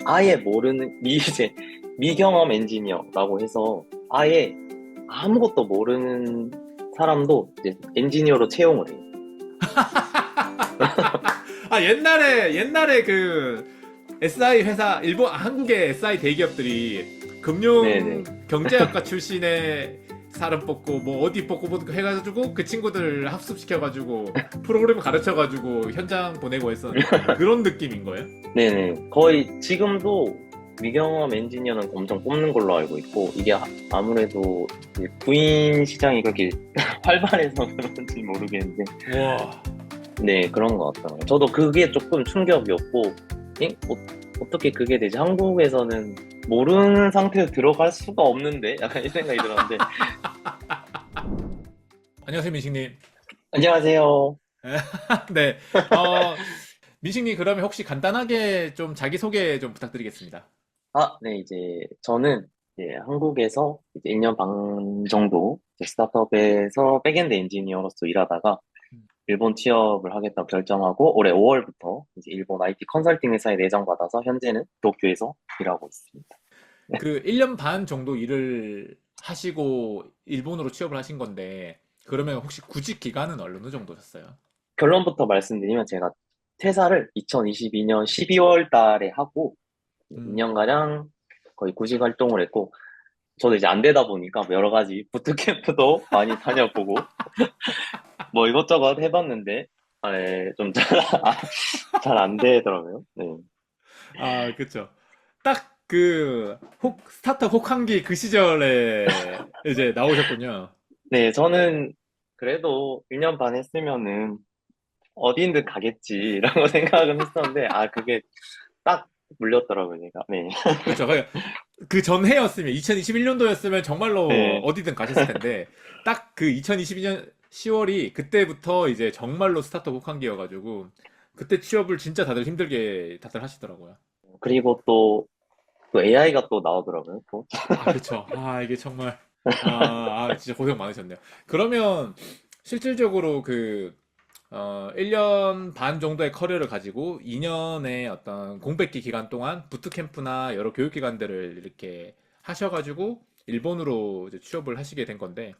아예 모르는 이제 미경험 엔지니어라고 해서 아예 아무것도 모르는 사람도 이제 엔지니어로 채용을 해요. 아, 옛날에 그 SI 회사, 한국의 SI 대기업들이 금융 네네. 경제학과 출신의 사람 뽑고, 뭐 어디 뽑고 뭐 해가지고 그 친구들 학습시켜가지고 프로그램 가르쳐가지고 현장 보내고 했었는데 그런 느낌인 거예요? 네네. 거의 지금도 미경험 엔지니어는 엄청 뽑는 걸로 알고 있고, 이게 아무래도 이제 구인 시장이 그렇게 활발해서 그런지 모르겠는데, 와. 네, 그런 것 같아요. 저도 그게 조금 충격이었고, 에? 어떻게 그게 되지? 한국에서는 모르는 상태에서 들어갈 수가 없는데? 약간 이 생각이 들었는데, 안녕하세요, 민식님. 안녕하세요. 네. 민식님, 그러면 혹시 간단하게 좀 자기소개 좀 부탁드리겠습니다. 네, 이제 저는 이제 한국에서 이제 1년 반 정도 이제 스타트업에서 백엔드 엔지니어로서 일하다가 일본 취업을 하겠다고 결정하고 올해 5월부터 이제 일본 IT 컨설팅 회사에 내정받아서 현재는 도쿄에서 일하고 있습니다. 그 1년 반 정도 일을 하시고 일본으로 취업을 하신 건데, 그러면 혹시 구직 기간은 어느 정도셨어요? 결론부터 말씀드리면 제가 퇴사를 2022년 12월 달에 하고 음. 2년가량 거의 구직 활동을 했고 저도 이제 안 되다 보니까 뭐 여러 가지 부트캠프도 많이 다녀보고 뭐 이것저것 해봤는데 잘 안 되더라고요. 네. 아, 그쵸. 딱 그, 스타트업 혹한기 그 시절에 이제 나오셨군요. 네, 저는 그래도 1년 반 했으면은 어디든 가겠지라고 생각은 했었는데, 그게 딱 물렸더라고요, 제가. 네. 그쵸. 그 전해였으면, 2021년도였으면 정말로 네. 어디든 가셨을 텐데, 딱 그 2022년 10월이 그때부터 이제 정말로 스타트업 혹한기여가지고, 그때 취업을 진짜 다들 힘들게 다들 하시더라고요. 그리고 또 AI가 또 나오더라고요, 또. 아, 그쵸. 아, 이게 정말, 진짜 고생 많으셨네요. 그러면, 실질적으로 1년 반 정도의 커리어를 가지고 2년의 어떤 공백기 기간 동안 부트캠프나 여러 교육기관들을 이렇게 하셔가지고, 일본으로 이제 취업을 하시게 된 건데,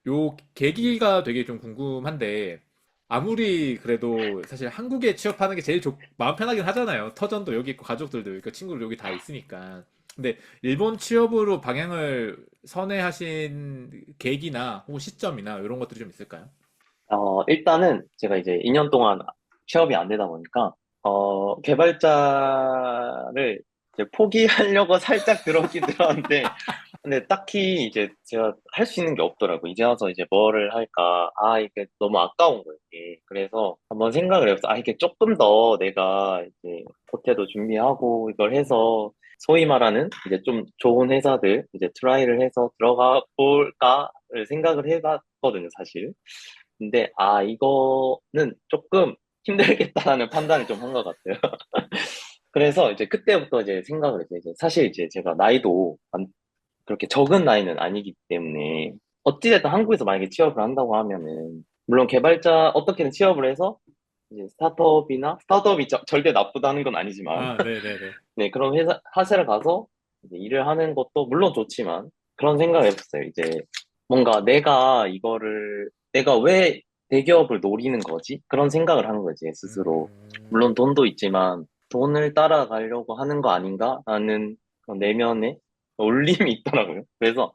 요 계기가 되게 좀 궁금한데, 아무리 그래도 사실 한국에 취업하는 게 제일 마음 편하긴 하잖아요. 터전도 여기 있고, 가족들도 있고, 친구도 여기 다 있으니까. 근데 일본 취업으로 방향을 선회하신 계기나 혹은 시점이나 이런 것들이 좀 있을까요? 일단은 제가 이제 2년 동안 취업이 안 되다 보니까, 개발자를 이제 포기하려고 살짝 들어오긴 들었는데, 근데 딱히 이제 제가 할 수 있는 게 없더라고. 이제 와서 이제 뭐를 할까. 이게 너무 아까운 거예요, 이게. 그래서 한번 생각을 해봤어. 이게 조금 더 내가 이제 호태도 준비하고 이걸 해서 소위 말하는 이제 좀 좋은 회사들 이제 트라이를 해서 들어가 볼까를 생각을 해봤거든요, 사실. 근데 이거는 조금 힘들겠다라는 판단을 좀 한 것 같아요. 그래서 이제 그때부터 이제 생각을 했어요. 이제 사실 이제 제가 나이도 그렇게 적은 나이는 아니기 때문에 어찌됐든 한국에서 만약에 취업을 한다고 하면은 물론 개발자 어떻게든 취업을 해서 이제 스타트업이 절대 나쁘다는 건 아니지만 아, 네네네. 네 그런 회사를 가서 이제 일을 하는 것도 물론 좋지만 그런 생각을 했었어요. 이제 뭔가 내가 왜 대기업을 노리는 거지? 그런 생각을 한 거지 스스로. 물론 돈도 있지만 돈을 따라가려고 하는 거 아닌가? 라는 그런 내면에 울림이 있더라고요. 그래서,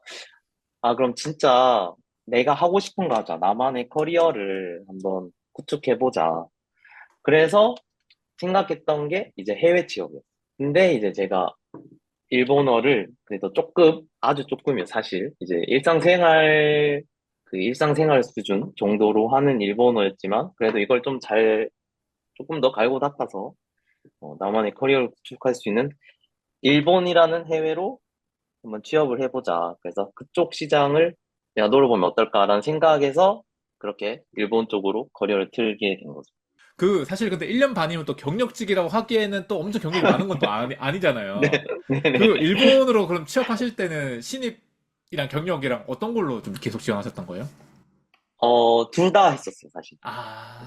그럼 진짜 내가 하고 싶은 거 하자. 나만의 커리어를 한번 구축해보자. 그래서 생각했던 게 이제 해외 취업이었어요. 근데 이제 제가 일본어를 그래도 아주 조금이요, 사실. 이제 일상생활 수준 정도로 하는 일본어였지만, 그래도 이걸 조금 더 갈고 닦아서, 나만의 커리어를 구축할 수 있는 일본이라는 해외로 한번 취업을 해보자. 그래서 그쪽 시장을 내가 노려보면 어떨까라는 생각에서 그렇게 일본 쪽으로 커리어를 틀게 된 거죠. 사실 근데 1년 반이면 또 경력직이라고 하기에는 또 엄청 경력이 많은 건 또 네, 아니잖아요. 네네. 일본으로 그럼 취업하실 때는 신입이랑 경력이랑 어떤 걸로 좀 계속 지원하셨던 거예요? 둘 다 했었어요, 사실.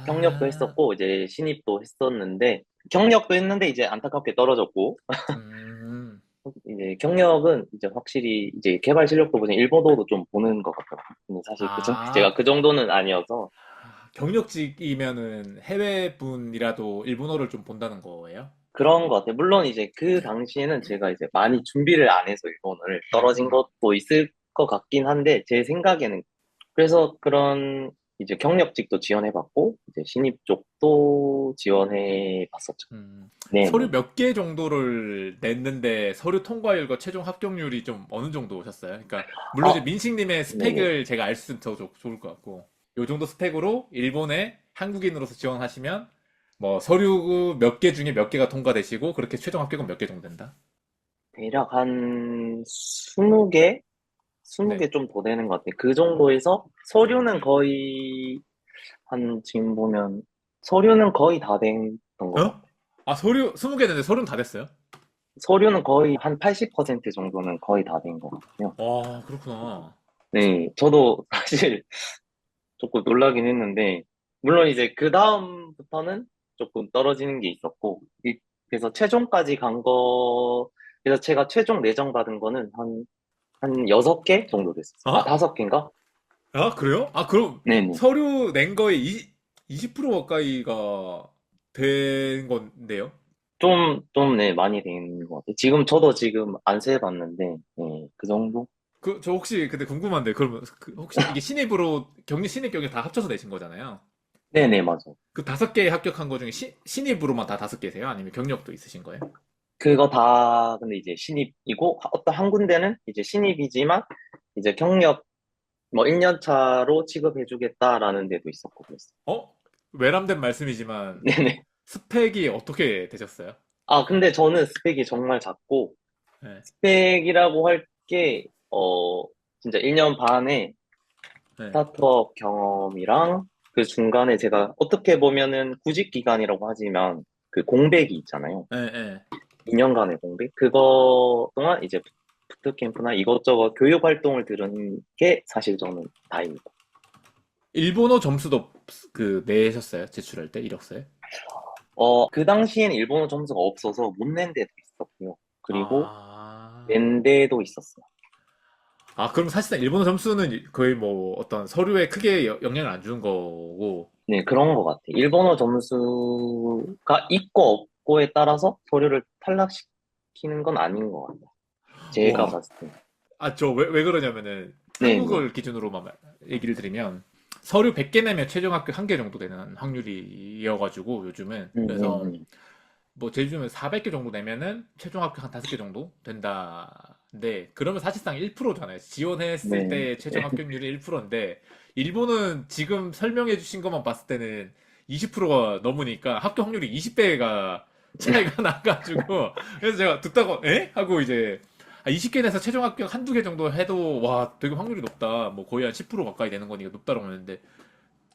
경력도 아, 했었고, 이제 신입도 했었는데, 경력도 했는데 이제 안타깝게 떨어졌고, 음. 이제 경력은 이제 확실히 이제 개발 실력도 보니 일본어도 좀 보는 것 같더라고요. 근데 사실 제가 아, 그 정도는 아니어서 경력직이면은 해외 분이라도 일본어를 좀 본다는 거예요? 그런 것 같아요. 물론 이제 그 당시에는 제가 이제 많이 준비를 안 해서 일본어를 떨어진 음. 것도 있을 것 같긴 한데, 제 생각에는 그래서 그런 이제 경력직도 지원해봤고, 이제 신입 쪽도 지원해봤었죠. 서류 네네. 몇 개 정도를 냈는데 서류 통과율과 최종 합격률이 좀 어느 정도 오셨어요? 그러니까 물론 이제 아, 민식님의 네네. 스펙을 제가 알 수 있으면 더 좋을 것 같고 요 정도 스펙으로 일본에 한국인으로서 지원하시면 뭐 서류 몇 개 중에 몇 개가 통과되시고 그렇게 최종 합격은 몇 개 정도 된다? 대략 한 20개? 네. 20개 좀 더 되는 것 같아요. 그 정도에서 서류는 거의 지금 보면 서류는 거의 다 된 것 어? 같아요. 아, 서류 20개 됐는데 서류는 다 됐어요? 서류는 거의 한 80% 정도는 거의 다 된 것 같고요. 와, 그렇구나. 네, 저도 사실 조금 놀라긴 했는데, 물론 이제 그 다음부터는 조금 떨어지는 게 있었고, 그래서 최종까지 그래서 제가 최종 내정 받은 거는 한 6개 정도 됐었어요. 아, 아? 5개인가? 아, 그래요? 아, 그럼 네네. 서류 낸 거에 20% 가까이가 된 건데요? 네, 많이 된 것 같아요. 저도 지금 안 세봤는데, 네, 그 정도? 저 혹시 근데 궁금한데, 그러면 혹시 이게 신입으로, 격리 신입 경력 다 합쳐서 내신 거잖아요? 네네, 맞아요. 그 5개 합격한 거 중에 신입으로만 다 5개세요? 아니면 경력도 있으신 거예요? 그거 다, 근데 이제 신입이고, 어떤 한 군데는 이제 신입이지만, 이제 경력 뭐 1년 차로 취급해주겠다라는 데도 있었고, 그랬어요. 어? 외람된 말씀이지만, 네네. 스펙이 어떻게 되셨어요? 아, 근데 저는 스펙이 정말 작고, 네. 스펙이라고 할 게, 진짜 1년 반에 네. 스타트업 경험이랑 그 중간에 제가 어떻게 보면은 구직 기간이라고 하지만 그 공백이 있잖아요. 네, 네. 2년간의 공백? 그거 동안 이제 부트캠프나 이것저것 교육 활동을 들은 게 사실 저는 다입니다. 일본어 점수도 내셨어요? 제출할 때? 이력서에? 그 당시엔 일본어 점수가 없어서 못 낸 데도 있었고요. 그리고 아. 낸 데도 있었어요. 아, 그럼 사실상 일본어 점수는 거의 뭐 어떤 서류에 크게 영향을 안 주는 거고, 네, 그런 것 같아요. 일본어 점수가 있고 없고에 따라서 서류를 탈락시키는 건 아닌 것 같아요. 제가 와, 봤을 때. 아, 왜 그러냐면은, 네네. 한국을 기준으로만 얘기를 드리면, 서류 100개 내면 최종 합격 1개 정도 되는 확률이어가지고, 요즘은. 그래서, 음. 뭐, 제주면 400개 정도 내면은 최종 합격 한 5개 정도 된다. 근데, 그러면 사실상 1%잖아요. 지원했을 네. 때 최종 합격률이 1%인데, 일본은 지금 설명해 주신 것만 봤을 때는 20%가 넘으니까 합격 확률이 20배가 차이가 나가지고, 그래서 제가 듣다가, 에? 하고 이제, 20개 내서 최종 합격 한두 개 정도 해도, 와, 되게 확률이 높다. 뭐 거의 한 10% 가까이 되는 거니까 높다라고 했는데,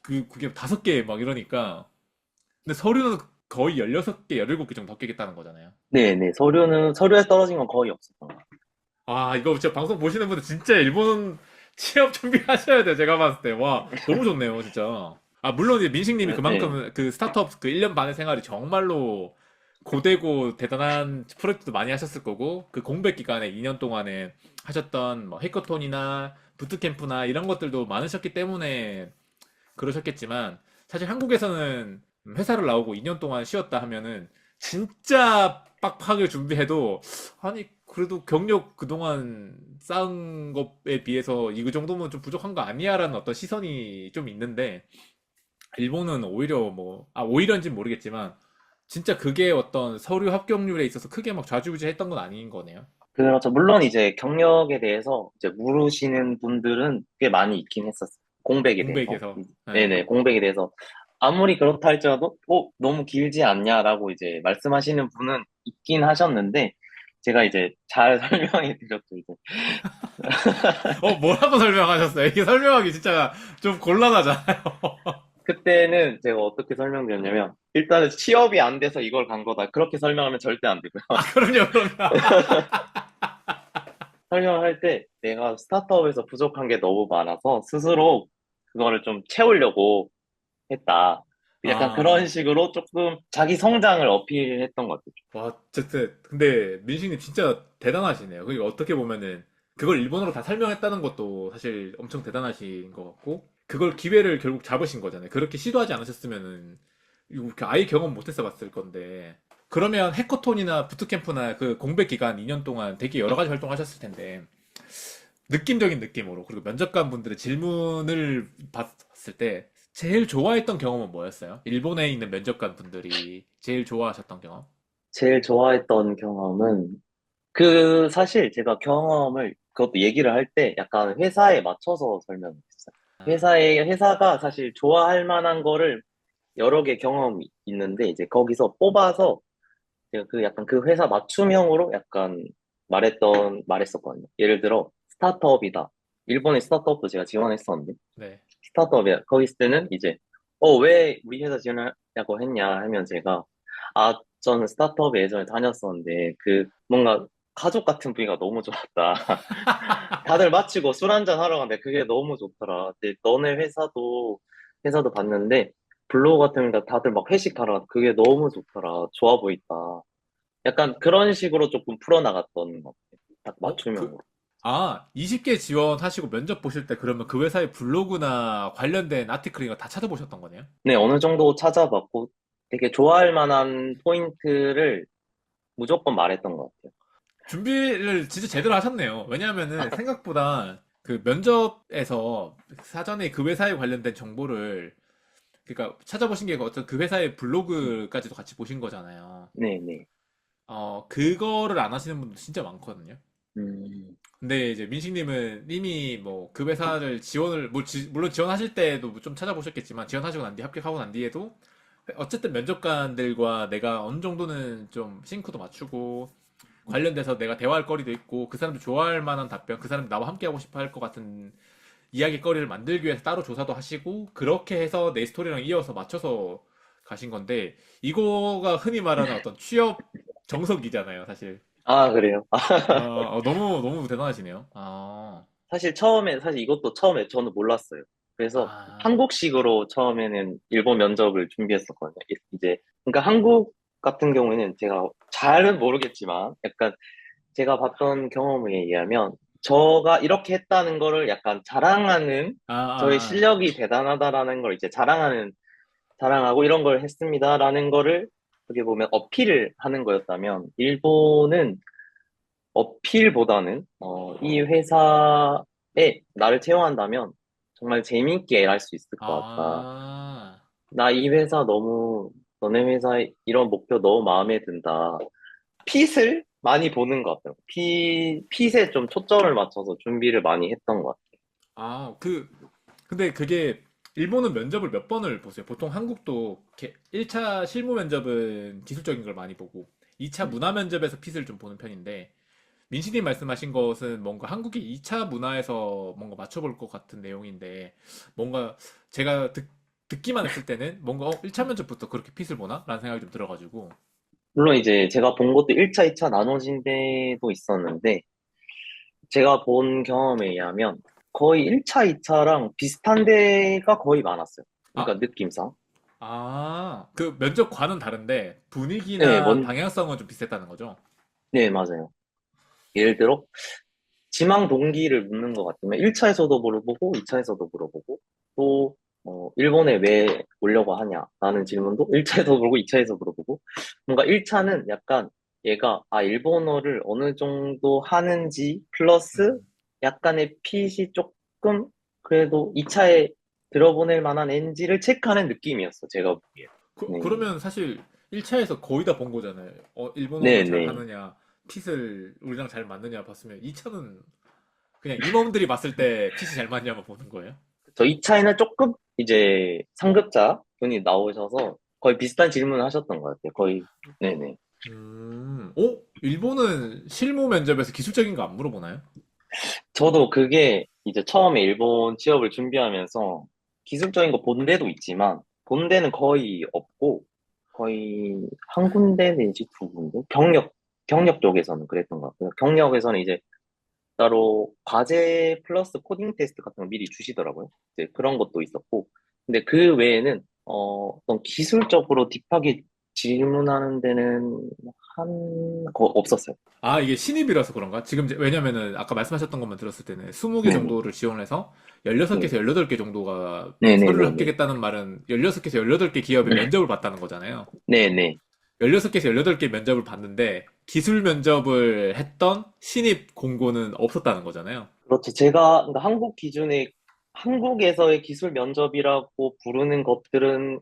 그게 5개 막 이러니까. 근데 서류는 거의 16개, 17개 정도 합격했다는 거잖아요. 네네. 서류에 떨어진 건 거의 없었던 것 같아요. 아, 이거 진짜 방송 보시는 분들 진짜 일본 취업 준비하셔야 돼요. 제가 봤을 때. 와, 너무 좋네요, 진짜. 아, 물론 이제 민식님이 네. 그만큼 그 스타트업 그 1년 반의 생활이 정말로 고되고 대단한 프로젝트도 많이 하셨을 거고, 그 공백 기간에 2년 동안에 하셨던 뭐 해커톤이나 부트캠프나 이런 것들도 많으셨기 때문에 그러셨겠지만, 사실 한국에서는 회사를 나오고 2년 동안 쉬었다 하면은 진짜 빡빡하게 준비해도 아니 그래도 경력 그동안 쌓은 것에 비해서 이 정도면 좀 부족한 거 아니야라는 어떤 시선이 좀 있는데 일본은 오히려 오히려인지는 모르겠지만 진짜 그게 어떤 서류 합격률에 있어서 크게 막 좌지우지했던 건 아닌 거네요. 그렇죠. 물론 이제 경력에 대해서 이제 물으시는 분들은 꽤 많이 있긴 했었어요. 공백에 대해서. 공백에서. 네. 네네, 공백에 대해서. 아무리 그렇다 할지라도, 너무 길지 않냐라고 이제 말씀하시는 분은 있긴 하셨는데, 제가 이제 잘 설명해 드렸죠, 이제. 뭐라고 설명하셨어요? 이게 설명하기 진짜 좀 곤란하잖아요. 그때는 제가 어떻게 설명드렸냐면, 일단은 취업이 안 돼서 이걸 간 거다. 그렇게 설명하면 절대 안 되고요. 아, 그럼요, 그럼요. 설명할 때 내가 스타트업에서 부족한 게 너무 많아서 스스로 그거를 좀 채우려고 했다. 약간 그런 아, 식으로 조금 자기 성장을 어필했던 것 같아요. 와, 진짜, 근데 민식님 진짜 대단하시네요. 그러니까 어떻게 보면은 그걸 일본어로 다 설명했다는 것도 사실 엄청 대단하신 것 같고, 그걸 기회를 결국 잡으신 거잖아요. 그렇게 시도하지 않으셨으면은 이렇게 아예 경험 못했어 봤을 건데. 그러면 해커톤이나 부트캠프나 그 공백 기간 2년 동안 되게 여러 가지 활동하셨을 텐데, 느낌적인 느낌으로, 그리고 면접관 분들의 질문을 봤을 때, 제일 좋아했던 경험은 뭐였어요? 일본에 있는 면접관 분들이 제일 좋아하셨던 경험? 제일 좋아했던 경험은 사실 제가 경험을 그것도 얘기를 할 때 약간 회사에 맞춰서 설명했어요. 회사가 사실 좋아할 만한 거를 여러 개 경험이 있는데 이제 거기서 뽑아서 제가 약간 그 회사 맞춤형으로 약간 말했었거든요. 예를 들어 스타트업이다. 일본의 스타트업도 제가 지원했었는데 네. 스타트업이야. 거기 있을 때는 이제 왜 우리 회사 지원하냐고 했냐 하면 제가 저는 스타트업에 예전에 다녔었는데 뭔가 가족 같은 분위기가 너무 좋았다. 다들 마치고 술 한잔 하러 갔는데 그게 너무 좋더라. 근데 너네 회사도 봤는데 블로그 같은 데 다들 막 회식하러 갔 그게 너무 좋더라. 좋아 보인다. 약간 그런 식으로 조금 풀어나갔던 것 같아요. 딱 맞춤형으로. 20개 지원하시고 면접 보실 때 그러면 그 회사의 블로그나 관련된 아티클이나 다 찾아보셨던 거네요? 네, 어느 정도 찾아봤고 되게 좋아할 만한 포인트를 무조건 말했던 것 같아요. 준비를 진짜 제대로 하셨네요. 왜냐하면은 생각보다 그 면접에서 사전에 그 회사에 관련된 정보를 그러니까 찾아보신 게 어떤 그 회사의 블로그까지도 같이 보신 거잖아요. 네, 네. 그거를 안 하시는 분들 진짜 많거든요. 음, 근데 이제 민식님은 이미 뭐 그 회사를 물론 지원하실 때도 좀 찾아보셨겠지만 지원하시고 난 뒤 합격하고 난 뒤에도 어쨌든 면접관들과 내가 어느 정도는 좀 싱크도 맞추고 관련돼서 내가 대화할 거리도 있고 그 사람도 좋아할 만한 답변, 그 사람이 나와 함께 하고 싶어 할 것 같은 이야기거리를 만들기 위해서 따로 조사도 하시고 그렇게 해서 내 스토리랑 이어서 맞춰서 가신 건데 이거가 흔히 말하는 어떤 취업 정석이잖아요, 사실. 그래요. 너무 대단하시네요. 사실 이것도 처음에 저는 몰랐어요. 그래서 아, 한국식으로 처음에는 일본 면접을 준비했었거든요. 그러니까 한국 같은 경우에는 제가 잘은 모르겠지만 약간 제가 봤던 경험에 의하면 저가 이렇게 했다는 거를 약간 아, 저의 아, 실력이 대단하다라는 걸 이제 자랑하고 이런 걸 했습니다라는 거를 어떻게 보면 어필을 하는 거였다면 일본은 어필보다는 이 회사에 나를 채용한다면 정말 재미있게 일할 수 있을 것 같다. 아, 나 이 회사 너네 회사 이런 목표 너무 마음에 든다. 핏을 많이 보는 것 같아요. 핏에 좀 초점을 맞춰서 준비를 많이 했던 것 같아요. 근데 그게 일본은 면접을 몇 번을 보세요? 보통 한국도 1차 실무 면접은 기술적인 걸 많이 보고 2차 네. 문화 면접에서 핏을 좀 보는 편인데 민신이 말씀하신 것은 뭔가 한국의 2차 문화에서 뭔가 맞춰볼 것 같은 내용인데 뭔가 제가 듣기만 했을 때는 뭔가 1차 면접부터 그렇게 핏을 보나? 라는 생각이 좀 들어가지고 물론 이제 제가 본 것도 1차, 2차 나눠진 데도 있었는데, 제가 본 경험에 의하면 거의 1차, 2차랑 비슷한 데가 거의 많았어요. 아, 그러니까 느낌상. 그 면접관은 다른데 네, 분위기나 방향성은 좀 비슷했다는 거죠? 네, 맞아요. 예를 들어, 지망 동기를 묻는 것 같으면 1차에서도 물어보고, 2차에서도 물어보고, 또, 일본에 왜 오려고 하냐? 라는 질문도 1차에서 물어보고, 2차에서 물어보고, 뭔가 1차는 약간 얘가, 일본어를 어느 정도 하는지, 플러스 음. 약간의 핏이 조금, 그래도 2차에 들어보낼 만한 NG를 체크하는 느낌이었어, 제가 보기에. 네. 그러면 사실 1차에서 거의 다 본 거잖아요. 일본어를 잘 네네. 하느냐, 핏을 우리랑 잘 맞느냐 봤으면 2차는 그냥 임원들이 봤을 때 핏이 잘 맞냐만 보는 거예요? 저 2차에는 조금 이제 상급자 분이 나오셔서 거의 비슷한 질문을 하셨던 것 같아요. 거의, 네네. 일본은 실무 면접에서 기술적인 거 안 물어보나요? 저도 그게 이제 처음에 일본 취업을 준비하면서 기술적인 거 본 데도 있지만, 본 데는 거의 없고, 거의 한 군데 내지 두 군데? 경력 쪽에서는 그랬던 것 같고요. 경력에서는 이제 따로 과제 플러스 코딩 테스트 같은 거 미리 주시더라고요. 이제 그런 것도 있었고. 근데 그 외에는 어떤 기술적으로 딥하게 질문하는 데는 없었어요. 아, 이게 신입이라서 그런가? 지금 왜냐면은 아까 말씀하셨던 것만 들었을 때는 20개 네네. 정도를 지원해서 16개에서 네. 18개 정도가 서류를 네네네네. 합격했다는 말은 16개에서 18개 기업의 면접을 봤다는 거잖아요. 네네. 16개에서 18개 면접을 봤는데 기술 면접을 했던 신입 공고는 없었다는 거잖아요. 그렇죠. 제가 그러니까 한국 기준에 한국에서의 기술 면접이라고 부르는 것들은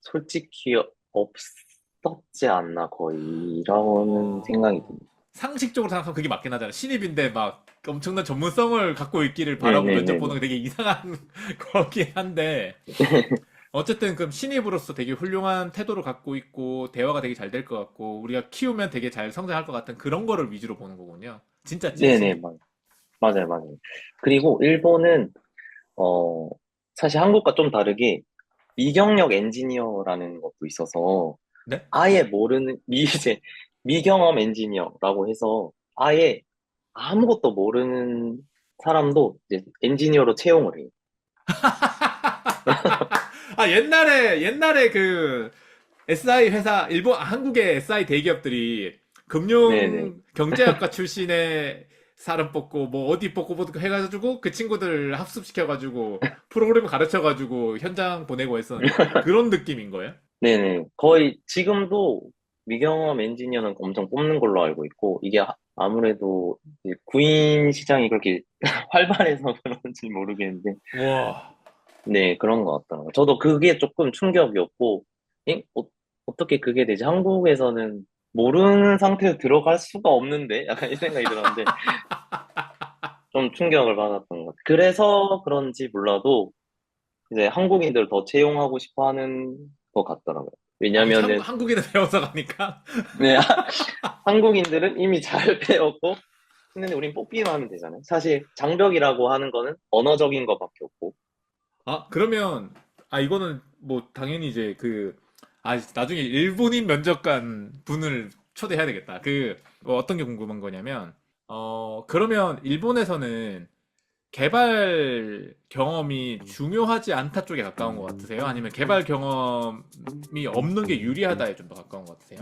솔직히 없었지 않나 거의라는 생각이 어, 듭니다. 상식적으로 생각하면 그게 맞긴 하잖아요. 신입인데 막 엄청난 전문성을 갖고 있기를 바라고 면접 보는 네네네네. 게 되게 이상한 거긴 한데 어쨌든 그럼 신입으로서 되게 훌륭한 태도를 갖고 있고 대화가 되게 잘 될 것 같고 우리가 키우면 되게 잘 성장할 것 같은 그런 거를 위주로 보는 거군요. 진짜 찐 네네. 신입. 맞아요, 맞아요. 그리고 일본은 어 사실 한국과 좀 다르게 미경력 엔지니어라는 것도 있어서 네? 아예 모르는 이제 미경험 엔지니어라고 해서 아예 아무것도 모르는 사람도 이제 엔지니어로 채용을 해요. 아, 옛날에 그 SI 회사, 한국의 SI 대기업들이 네네. 금융 경제학과 출신의 사람 뽑고, 뭐 어디 뽑고 해가지고 그 친구들 합숙시켜가지고 프로그램 가르쳐가지고 현장 보내고 했었는데 그런 느낌인 거예요? 네네. 거의 지금도 미경험 엔지니어는 엄청 뽑는 걸로 알고 있고, 이게 아무래도 이제 구인 시장이 그렇게 활발해서 그런지 모르겠는데, 와. 네, 그런 것 같더라고요. 저도 그게 조금 충격이었고, 어떻게 그게 되지? 한국에서는 모르는 상태에서 들어갈 수가 없는데? 약간 이 생각이 들었는데, 좀 충격을 받았던 것 같아요. 그래서 그런지 몰라도, 이제 한국인들 더 채용하고 싶어 하는 것 같더라고요. 아, 그치, 왜냐면은, 한국인을 배워서 가니까. 네, 한국인들은 이미 잘 배웠고, 했는데 우린 뽑기만 하면 되잖아요. 사실 장벽이라고 하는 거는 언어적인 것밖에 없고. 아, 그러면, 아, 이거는 뭐 당연히 이제 나중에 일본인 면접관 분을 초대해야 되겠다. 뭐 어떤 게 궁금한 거냐면, 그러면 일본에서는 개발 경험이 중요하지 않다 쪽에 가까운 것 같으세요? 아니면 개발 경험이 없는 게 유리하다에 좀 더 가까운 것 같으세요?